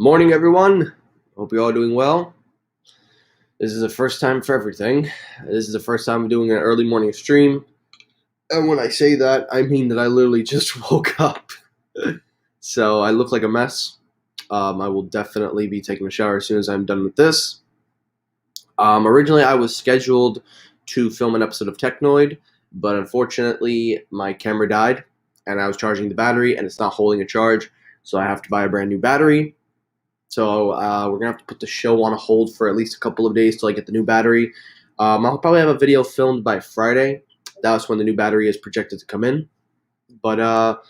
Morning, everyone. Hope you're all doing well. This is the first time for everything. This is the first time I'm doing an early morning stream. And when I say that, I mean that I literally just woke up. So I look like a mess. I will definitely be taking a shower as soon as I'm done with this. Originally, I was scheduled to film an episode of Technoid, but unfortunately, my camera died, and I was charging the battery, and it's not holding a charge, so I have to buy a brand new battery. So we're gonna have to put the show on a hold for at least a couple of days till I get the new battery. I'll probably have a video filmed by Friday. That's when the new battery is projected to come in. But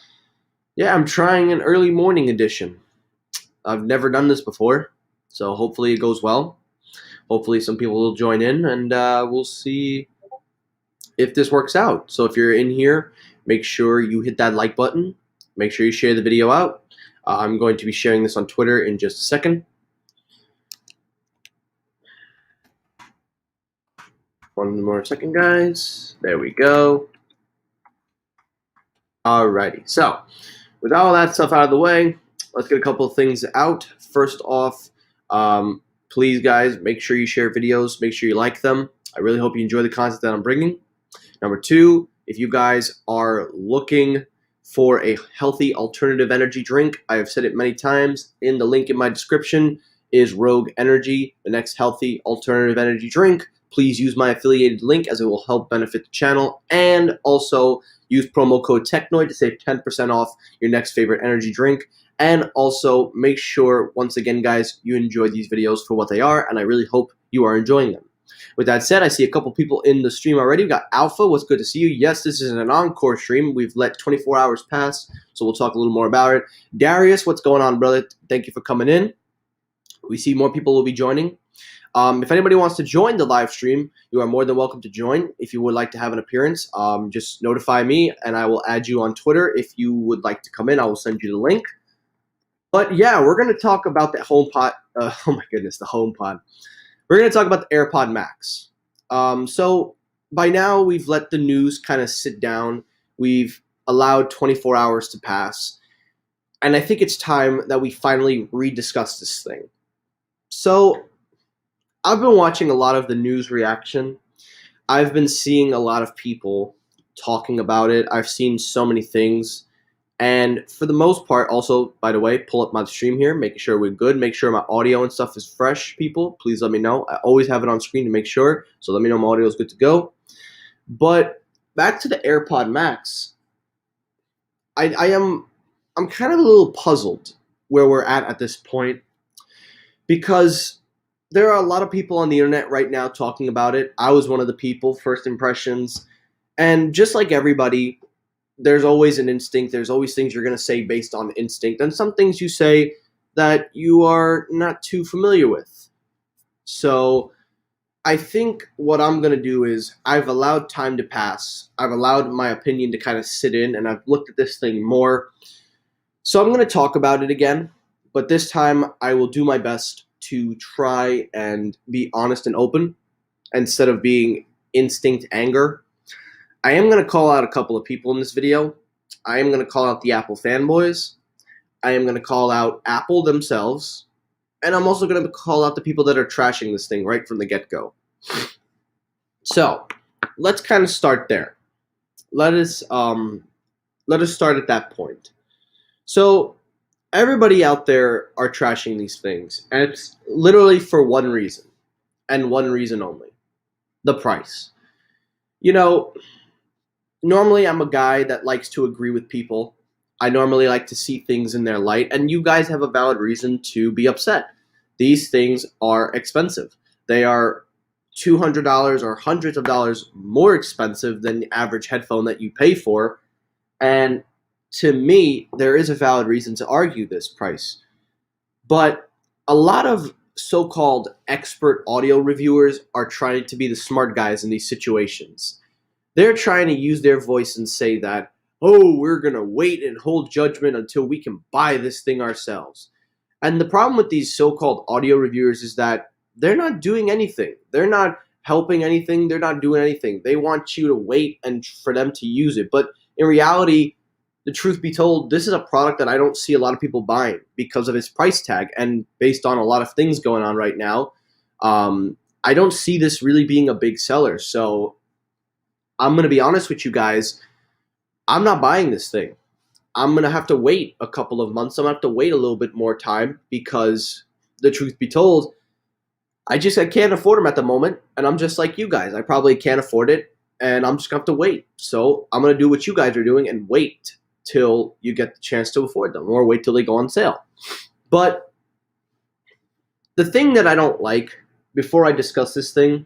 yeah, I'm trying an early morning edition. I've never done this before, so hopefully it goes well. Hopefully some people will join in, and we'll see if this works out. So if you're in here, make sure you hit that like button. Make sure you share the video out. I'm going to be sharing this on Twitter in just a second. One more second, guys. There we go. Alrighty. So, with all that stuff out of the way, let's get a couple of things out. First off, please, guys, make sure you share videos. Make sure you like them. I really hope you enjoy the content that I'm bringing. Number two, if you guys are looking for a healthy alternative energy drink, I have said it many times. In the link in my description is Rogue Energy, the next healthy alternative energy drink. Please use my affiliated link as it will help benefit the channel. And also use promo code Technoid to save 10% off your next favorite energy drink. And also make sure, once again, guys, you enjoy these videos for what they are, and I really hope you are enjoying them. With that said, I see a couple people in the stream already. We got Alpha. What's good to see you? Yes, this is an encore stream. We've let 24 hours pass, so we'll talk a little more about it. Darius, what's going on, brother? Thank you for coming in. We see more people will be joining. If anybody wants to join the live stream, you are more than welcome to join. If you would like to have an appearance, just notify me, and I will add you on Twitter. If you would like to come in, I will send you the link. But yeah, we're going to talk about the HomePod. Oh my goodness, the HomePod. We're going to talk about the AirPod Max. So by now, we've let the news kind of sit down. We've allowed 24 hours to pass. And I think it's time that we finally rediscuss this thing. So I've been watching a lot of the news reaction. I've been seeing a lot of people talking about it. I've seen so many things. And for the most part, also, by the way, pull up my stream here, making sure we're good, make sure my audio and stuff is fresh, people. Please let me know. I always have it on screen to make sure, so let me know my audio is good to go. But back to the AirPod Max, I'm kind of a little puzzled where we're at this point, because there are a lot of people on the internet right now talking about it. I was one of the people, first impressions, and just like everybody, there's always an instinct. There's always things you're going to say based on instinct, and some things you say that you are not too familiar with. So I think what I'm going to do is I've allowed time to pass. I've allowed my opinion to kind of sit in, and I've looked at this thing more. So I'm going to talk about it again, but this time I will do my best to try and be honest and open instead of being instinct anger. I am going to call out a couple of people in this video. I am going to call out the Apple fanboys. I am going to call out Apple themselves. And I'm also going to call out the people that are trashing this thing right from the get-go. So, let's kind of start there. Let us start at that point. So, everybody out there are trashing these things. And it's literally for one reason. And one reason only. The price. You know, normally I'm a guy that likes to agree with people. I normally like to see things in their light, and you guys have a valid reason to be upset. These things are expensive. They are $200 or hundreds of dollars more expensive than the average headphone that you pay for, and to me, there is a valid reason to argue this price. But a lot of so-called expert audio reviewers are trying to be the smart guys in these situations. They're trying to use their voice and say that, oh, we're going to wait and hold judgment until we can buy this thing ourselves. And the problem with these so-called audio reviewers is that they're not doing anything. They're not helping anything. They're not doing anything. They want you to wait and for them to use it. But in reality, the truth be told, this is a product that I don't see a lot of people buying because of its price tag, and based on a lot of things going on right now, I don't see this really being a big seller. So I'm going to be honest with you guys. I'm not buying this thing. I'm going to have to wait a couple of months. I'm going to have to wait a little bit more time because the truth be told, I can't afford them at the moment. And I'm just like you guys. I probably can't afford it. And I'm just going to have to wait. So I'm going to do what you guys are doing and wait till you get the chance to afford them, or wait till they go on sale. But the thing that I don't like, before I discuss this thing,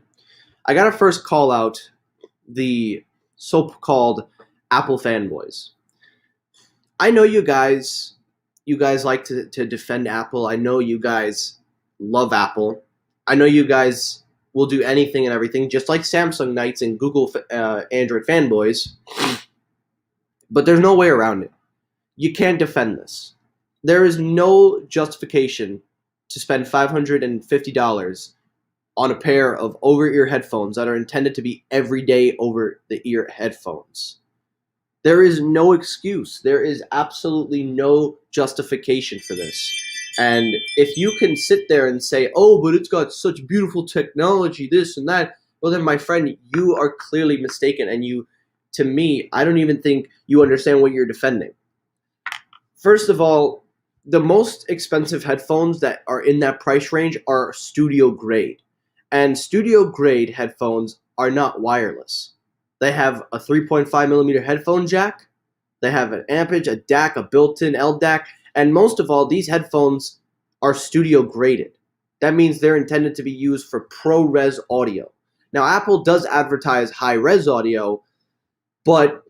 I got to first call out the so-called Apple fanboys. I know you guys like to defend Apple. I know you guys love Apple. I know you guys will do anything and everything, just like Samsung Knights and Google Android fanboys. But there's no way around it. You can't defend this. There is no justification to spend $550 on a pair of over-ear headphones that are intended to be everyday over-the-ear headphones. There is no excuse. There is absolutely no justification for this. And if you can sit there and say, oh, but it's got such beautiful technology, this and that, well then, my friend, you are clearly mistaken. And to me, I don't even think you understand what you're defending. First of all, the most expensive headphones that are in that price range are studio grade. And studio grade headphones are not wireless. They have a 3.5 millimeter headphone jack. They have an ampage, a DAC, a built-in LDAC. And most of all, these headphones are studio graded. That means they're intended to be used for ProRes audio. Now, Apple does advertise high-res audio, but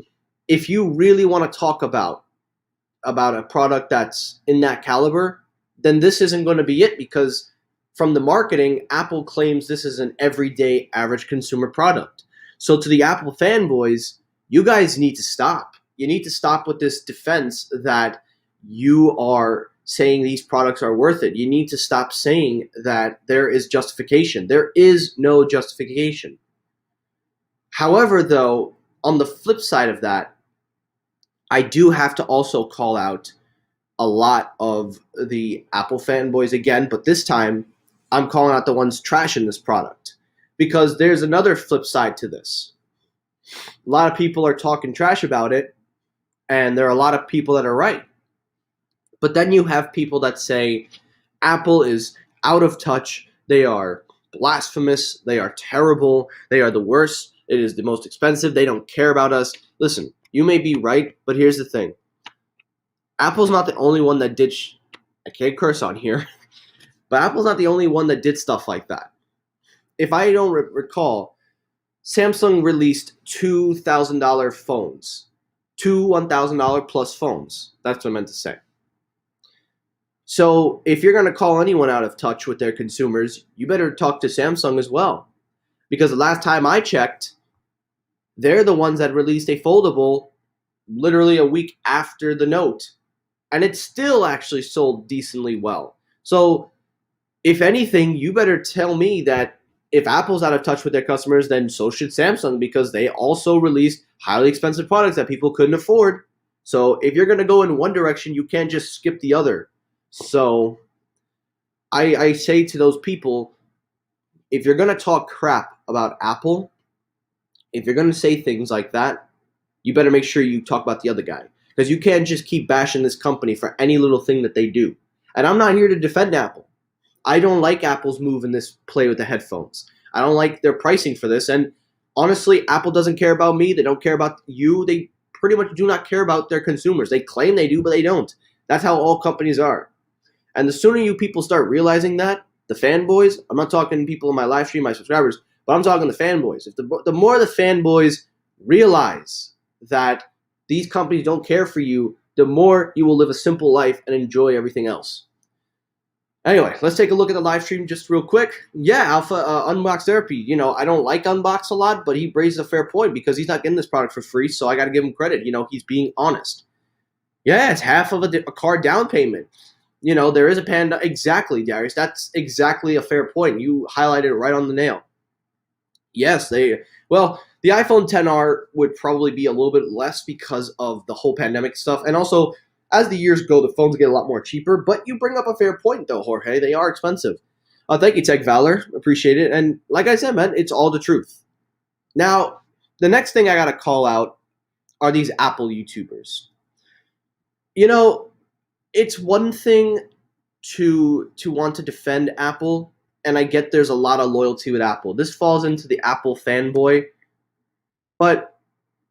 if you really want to talk about a product that's in that caliber, then this isn't going to be it, because from the marketing, Apple claims this is an everyday average consumer product. So to the Apple fanboys, you guys need to stop. You need to stop with this defense that you are saying these products are worth it. You need to stop saying that there is justification. There is no justification. However, though, on the flip side of that, I do have to also call out a lot of the Apple fanboys again, but this time I'm calling out the ones trashing this product, because there's another flip side to this. A lot of people are talking trash about it, and there are a lot of people that are right. But then you have people that say Apple is out of touch, they are blasphemous, they are terrible, they are the worst, it is the most expensive, they don't care about us. Listen, you may be right, but here's the thing. Apple's not the only one that did I can't curse on here, but Apple's not the only one that did stuff like that. If I don't recall, Samsung released $2,000 phones. Two $1,000 plus phones. That's what I meant to say. So if you're going to call anyone out of touch with their consumers, you better talk to Samsung as well. Because the last time I checked, they're the ones that released a foldable literally a week after the Note. And it still actually sold decently well. So if anything, you better tell me that if Apple's out of touch with their customers, then so should Samsung, because they also released highly expensive products that people couldn't afford. So if you're going to go in one direction, you can't just skip the other. So I say to those people, if you're going to talk crap about Apple, if you're going to say things like that, you better make sure you talk about the other guy. Because you can't just keep bashing this company for any little thing that they do. And I'm not here to defend Apple. I don't like Apple's move in this play with the headphones. I don't like their pricing for this. And honestly, Apple doesn't care about me. They don't care about you. They pretty much do not care about their consumers. They claim they do, but they don't. That's how all companies are. And the sooner you people start realizing that, the fanboys, I'm not talking people in my live stream, my subscribers, but I'm talking the fanboys. If the more the fanboys realize that these companies don't care for you, the more you will live a simple life and enjoy everything else. Anyway, let's take a look at the live stream just real quick. Yeah, Alpha Unbox Therapy. You know, I don't like Unbox a lot, but he raises a fair point because he's not getting this product for free, so I got to give him credit. You know, he's being honest. Yeah, it's half of a car down payment. You know, there is a Panda. Exactly, Darius. That's exactly a fair point. You highlighted it right on the nail. Yes, The iPhone XR would probably be a little bit less because of the whole pandemic stuff. And also, as the years go, the phones get a lot more cheaper. But you bring up a fair point, though, Jorge. They are expensive. Thank you, Tech Valor. Appreciate it. And like I said, man, it's all the truth. Now, the next thing I got to call out are these Apple YouTubers. You know, it's one thing to want to defend Apple, and I get there's a lot of loyalty with Apple. This falls into the Apple fanboy, but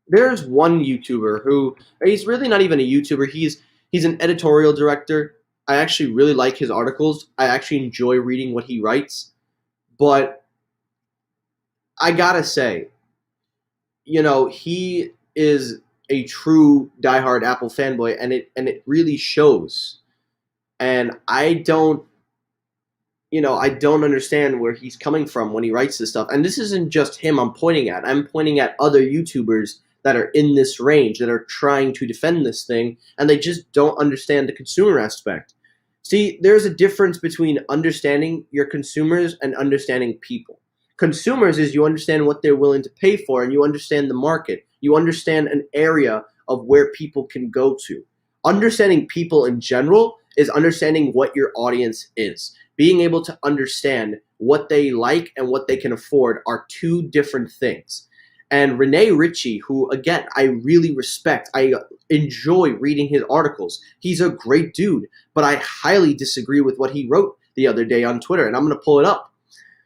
there's one YouTuber who he's really not even a YouTuber. He's an editorial director. I actually really like his articles. I actually enjoy reading what he writes. But I gotta say, he is a true diehard Apple fanboy, and it really shows. And I don't understand where he's coming from when he writes this stuff. And this isn't just him I'm pointing at. I'm pointing at other YouTubers that are in this range, that are trying to defend this thing, and they just don't understand the consumer aspect. See, there's a difference between understanding your consumers and understanding people. Consumers is you understand what they're willing to pay for, and you understand the market. You understand an area of where people can go to. Understanding people in general is understanding what your audience is. Being able to understand what they like and what they can afford are two different things. And Rene Ritchie, who, again, I really respect, I enjoy reading his articles. He's a great dude, but I highly disagree with what he wrote the other day on Twitter, and I'm going to pull it up.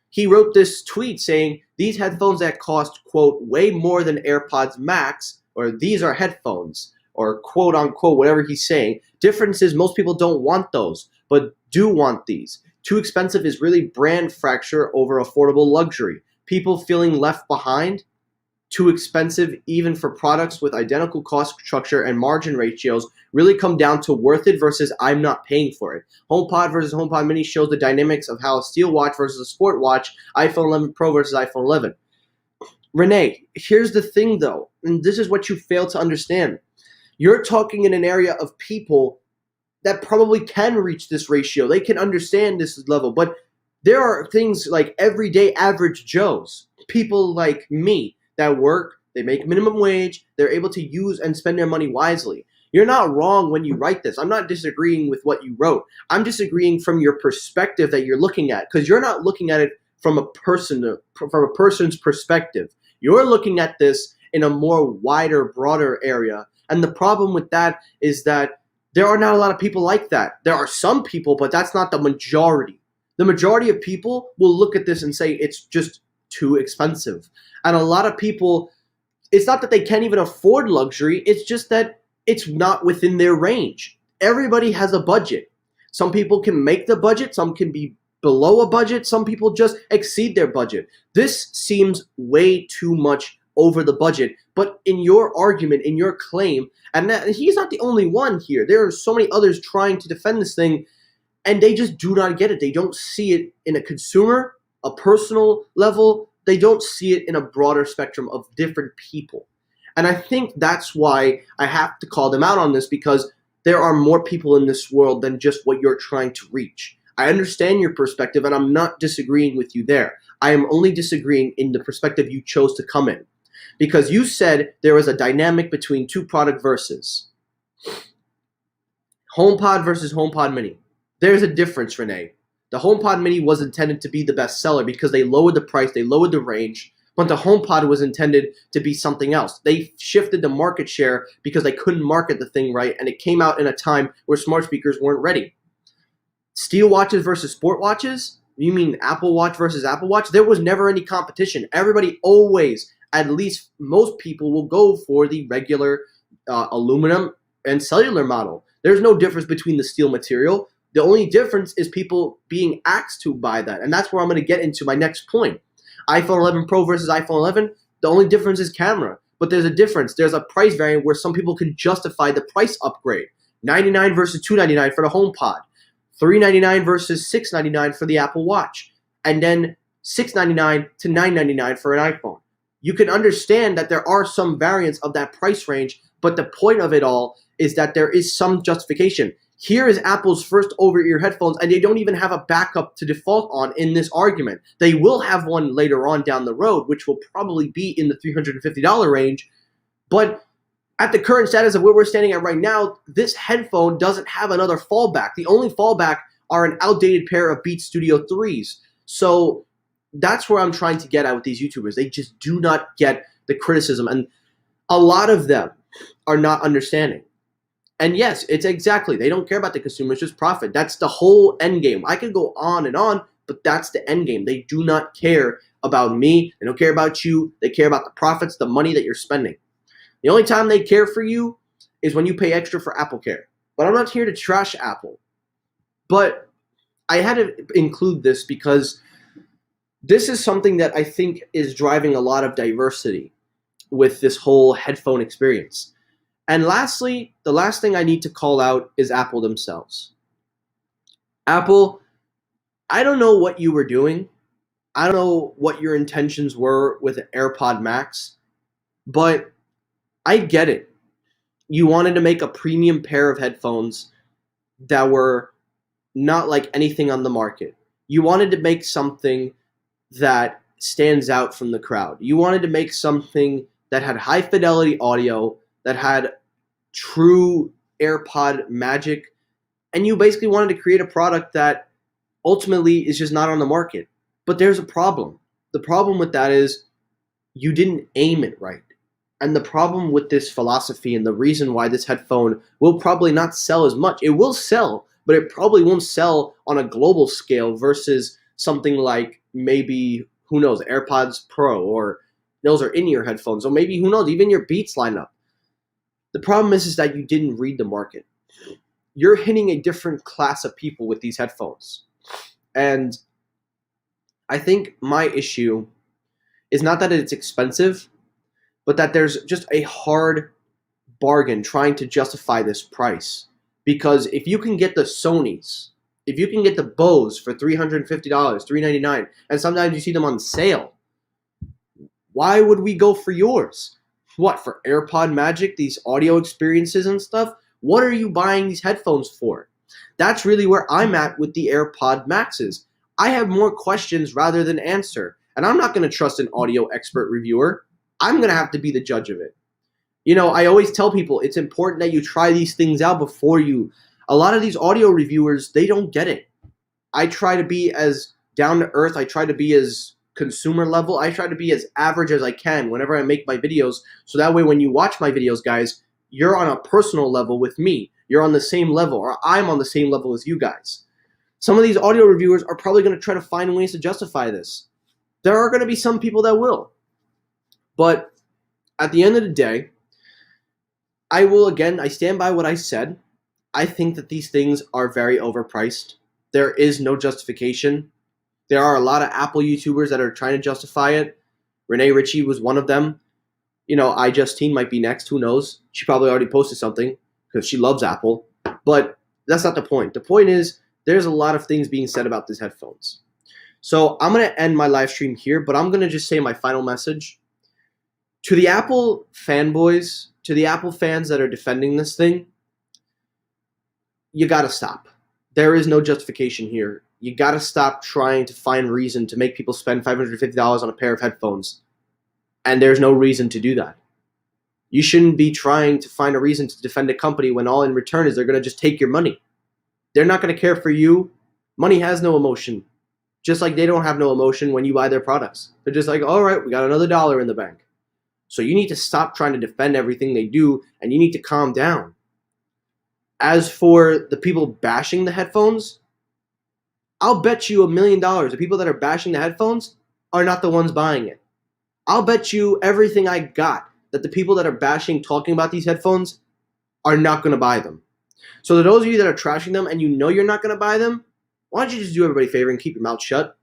He wrote this tweet saying, these headphones that cost, quote, way more than AirPods Max, or these are headphones, or quote unquote, whatever he's saying. Difference is most people don't want those, but do want these. Too expensive is really brand fracture over affordable luxury. People feeling left behind. Too expensive even for products with identical cost structure and margin ratios really come down to worth it versus I'm not paying for it. HomePod versus HomePod Mini shows the dynamics of how a steel watch versus a sport watch, iPhone 11 Pro versus iPhone 11. Renee, here's the thing though, and this is what you fail to understand. You're talking in an area of people that probably can reach this ratio. They can understand this level, but there are things like everyday average Joes, people like me, that work, they make minimum wage, they're able to use and spend their money wisely. You're not wrong when you write this. I'm not disagreeing with what you wrote. I'm disagreeing from your perspective that you're looking at, because you're not looking at it from a person's perspective. You're looking at this in a more wider, broader area. And the problem with that is that there are not a lot of people like that. There are some people, but that's not the majority. The majority of people will look at this and say it's just too expensive. And a lot of people, it's not that they can't even afford luxury, it's just that it's not within their range. Everybody has a budget. Some people can make the budget, some can be below a budget, some people just exceed their budget. This seems way too much over the budget, but in your argument, in your claim, and he's not the only one here. There are so many others trying to defend this thing, and they just do not get it. They don't see it in a consumer, a personal level. They don't see it in a broader spectrum of different people. And I think that's why I have to call them out on this, because there are more people in this world than just what you're trying to reach. I understand your perspective, and I'm not disagreeing with you there. I am only disagreeing in the perspective you chose to come in. Because you said there was a dynamic between two product versus. HomePod versus HomePod Mini. There's a difference, Renee. The HomePod Mini was intended to be the best seller because they lowered the price, they lowered the range, but the HomePod was intended to be something else. They shifted the market share because they couldn't market the thing right, and it came out in a time where smart speakers weren't ready. Steel watches versus sport watches? You mean Apple Watch versus Apple Watch? There was never any competition. Everybody always, at least most people, will go for the regular aluminum and cellular model. There's no difference between the steel material. The only difference is people being asked to buy that. And that's where I'm going to get into my next point. iPhone 11 Pro versus iPhone 11, the only difference is camera. But there's a difference. There's a price variant where some people can justify the price upgrade. $99 versus $299 for the HomePod. $399 versus $699 for the Apple Watch. And then $699 to $999 for an iPhone. You can understand that there are some variants of that price range, but the point of it all is that there is some justification. Here is Apple's first over-ear headphones, and they don't even have a backup to default on in this argument. They will have one later on down the road, which will probably be in the $350 range. But at the current status of where we're standing at right now, this headphone doesn't have another fallback. The only fallback are an outdated pair of Beats Studio 3s. So that's where I'm trying to get at with these YouTubers. They just do not get the criticism, and a lot of them are not understanding. And yes, it's exactly, they don't care about the consumer, it's just profit. That's the whole end game. I could go on and on, but that's the end game. They do not care about me. They don't care about you. They care about the profits, the money that you're spending. The only time they care for you is when you pay extra for Apple Care. But I'm not here to trash Apple. But I had to include this because this is something that I think is driving a lot of diversity with this whole headphone experience. And lastly, the last thing I need to call out is Apple themselves. Apple, I don't know what you were doing. I don't know what your intentions were with the AirPod Max, but I get it. You wanted to make a premium pair of headphones that were not like anything on the market. You wanted to make something that stands out from the crowd. You wanted to make something that had high fidelity audio, that had true AirPod magic, and you basically wanted to create a product that ultimately is just not on the market. But there's a problem. The problem with that is you didn't aim it right. And the problem with this philosophy, and the reason why this headphone will probably not sell as much, it will sell, but it probably won't sell on a global scale versus something like maybe, who knows, AirPods Pro, or those are in-ear headphones, or maybe, who knows, even your Beats lineup. The problem is that you didn't read the market. You're hitting a different class of people with these headphones. And I think my issue is not that it's expensive, but that there's just a hard bargain trying to justify this price. Because if you can get the Sonys, if you can get the Bose for $350, $399, and sometimes you see them on sale, why would we go for yours? What, for AirPod Magic, these audio experiences and stuff? What are you buying these headphones for? That's really where I'm at with the AirPod Maxes. I have more questions rather than answer. And I'm not going to trust an audio expert reviewer. I'm going to have to be the judge of it. You know, I always tell people it's important that you try these things out before you. A lot of these audio reviewers, they don't get it. I try to be as down to earth. I try to be as consumer level. I try to be as average as I can whenever I make my videos. So that way when you watch my videos, guys, you're on a personal level with me. You're on the same level, or I'm on the same level as you guys. Some of these audio reviewers are probably going to try to find ways to justify this. There are going to be some people that will. But at the end of the day, I stand by what I said. I think that these things are very overpriced. There is no justification. There are a lot of Apple YouTubers that are trying to justify it. Renee Ritchie was one of them. You know, iJustine might be next. Who knows? She probably already posted something because she loves Apple. But that's not the point. The point is there's a lot of things being said about these headphones. So I'm going to end my live stream here, but I'm going to just say my final message. To the Apple fanboys, to the Apple fans that are defending this thing, you got to stop. There is no justification here. You got to stop trying to find reason to make people spend $550 on a pair of headphones. And there's no reason to do that. You shouldn't be trying to find a reason to defend a company when all in return is they're going to just take your money. They're not going to care for you. Money has no emotion. Just like they don't have no emotion when you buy their products. They're just like, all right, we got another dollar in the bank. So you need to stop trying to defend everything they do, and you need to calm down. As for the people bashing the headphones, I'll bet you $1 million the people that are bashing the headphones are not the ones buying it. I'll bet you everything I got that the people that are bashing, talking about these headphones, are not going to buy them. So to those of you that are trashing them and you know you're not going to buy them, why don't you just do everybody a favor and keep your mouth shut?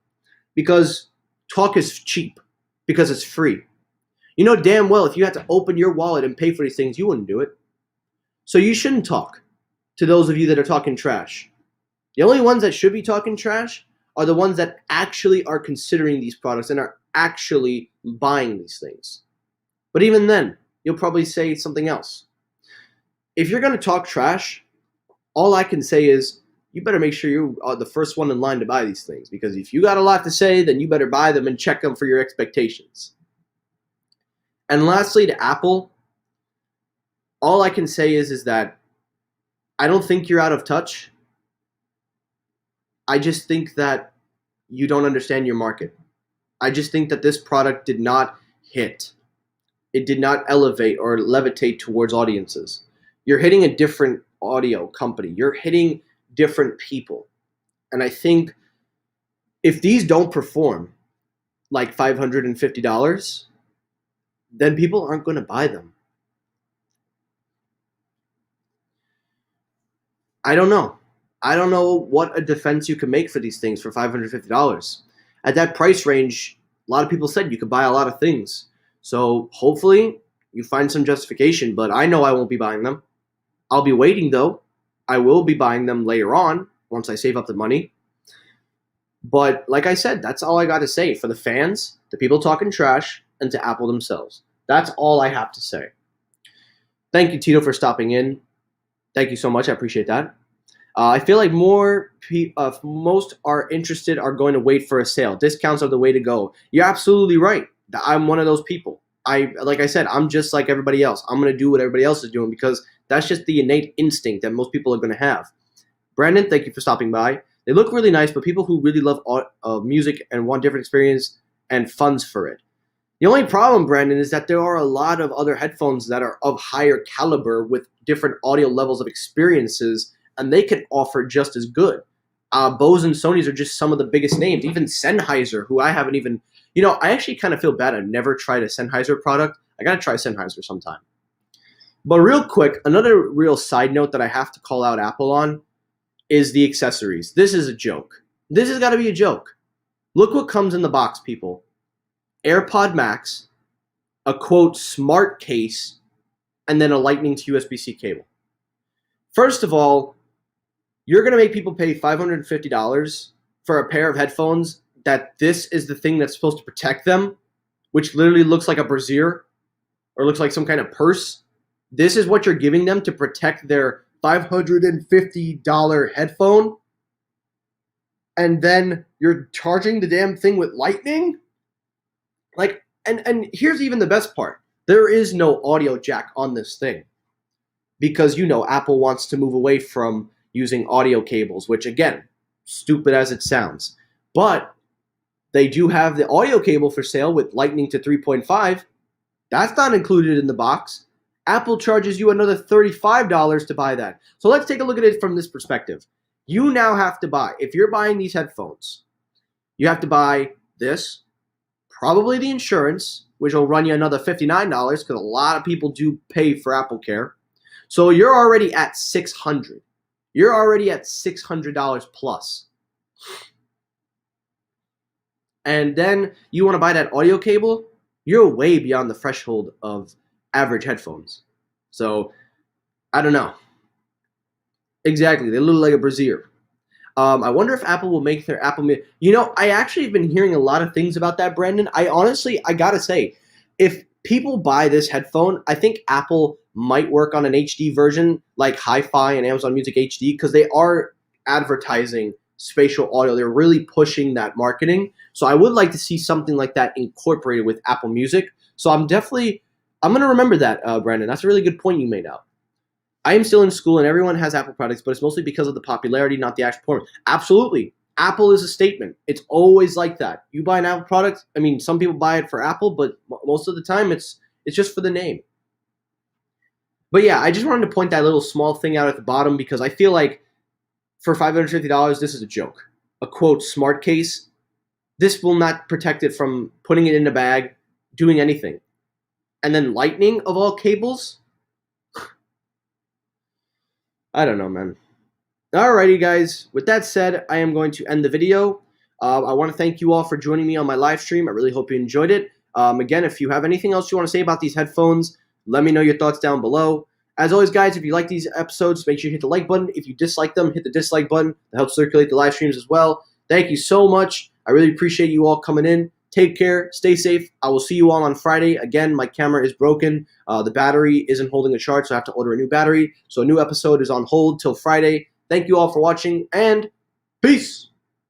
Because talk is cheap. Because it's free. You know damn well if you had to open your wallet and pay for these things, you wouldn't do it. So you shouldn't talk to those of you that are talking trash. The only ones that should be talking trash are the ones that actually are considering these products and are actually buying these things. But even then, you'll probably say something else. If you're going to talk trash, All I can say is you better make sure you are the first one in line to buy these things, because if you got a lot to say, then you better buy them and check them for your expectations. And lastly, to Apple, all I can say is that I don't think you're out of touch. I just think that you don't understand your market. I just think that this product did not hit. It did not elevate or levitate towards audiences. You're hitting a different audio company. You're hitting different people. And I think if these don't perform like $550, then people aren't going to buy them. I don't know. I don't know what a defense you can make for these things for $550. At that price range, a lot of people said you could buy a lot of things. So hopefully you find some justification, but I know I won't be buying them. I'll be waiting though. I will be buying them later on once I save up the money. But like I said, that's all I got to say for the fans, the people talking trash, and to Apple themselves. That's all I have to say. Thank you, Tito, for stopping in. Thank you so much. I appreciate that. I feel like most are interested are going to wait for a sale. Discounts are the way to go. You're absolutely right. I'm one of those people. Like I said, I'm just like everybody else. I'm going to do what everybody else is doing because that's just the innate instinct that most people are going to have. Brandon, thank you for stopping by. They look really nice, but people who really love music and want different experience and funds for it. The only problem, Brandon, is that there are a lot of other headphones that are of higher caliber with different audio levels of experiences, and they can offer just as good. Bose and Sony's are just some of the biggest names. Even Sennheiser, who I haven't even... I actually kind of feel bad. I've never tried a Sennheiser product. I got to try Sennheiser sometime. But real quick, another real side note that I have to call out Apple on is the accessories. This is a joke. This has got to be a joke. Look what comes in the box, people. AirPod Max, a quote smart case, and then a Lightning to USB-C cable. First of all, you're going to make people pay $550 for a pair of headphones that this is the thing that's supposed to protect them, which literally looks like a brassiere or looks like some kind of purse. This is what you're giving them to protect their $550 headphone, and then you're charging the damn thing with Lightning? Like, and here's even the best part. There is no audio jack on this thing because, Apple wants to move away from using audio cables, which, again, stupid as it sounds. But they do have the audio cable for sale with Lightning to 3.5. That's not included in the box. Apple charges you another $35 to buy that. So let's take a look at it from this perspective. You now have to buy, if you're buying these headphones, you have to buy this, probably the insurance, which will run you another $59 because a lot of people do pay for Apple Care. So you're already at $600. You're already at $600 plus. And then you want to buy that audio cable, you're way beyond the threshold of average headphones. So, I don't know. Exactly, they look like a brassiere. I wonder if Apple will make their Apple... I actually have been hearing a lot of things about that, Brandon. I gotta say, if people buy this headphone, I think Apple might work on an HD version like Hi-Fi and Amazon Music HD because they are advertising spatial audio. They're really pushing that marketing. So I would like to see something like that incorporated with Apple Music. So I'm going to remember that, Brandon. That's a really good point you made out. I am still in school and everyone has Apple products, but it's mostly because of the popularity, not the actual performance. Absolutely. Apple is a statement. It's always like that. You buy an Apple product, some people buy it for Apple, but most of the time it's just for the name. But yeah, I just wanted to point that little small thing out at the bottom because I feel like for $550, this is a joke. A quote smart case. This will not protect it from putting it in a bag, doing anything. And then Lightning of all cables? I don't know, man. Alrighty, guys. With that said, I am going to end the video. I want to thank you all for joining me on my live stream. I really hope you enjoyed it. Again, if you have anything else you want to say about these headphones, let me know your thoughts down below. As always, guys, if you like these episodes, make sure you hit the like button. If you dislike them, hit the dislike button. That helps circulate the live streams as well. Thank you so much. I really appreciate you all coming in. Take care. Stay safe. I will see you all on Friday. Again, my camera is broken. The battery isn't holding a charge, so I have to order a new battery. So a new episode is on hold till Friday. Thank you all for watching, and peace!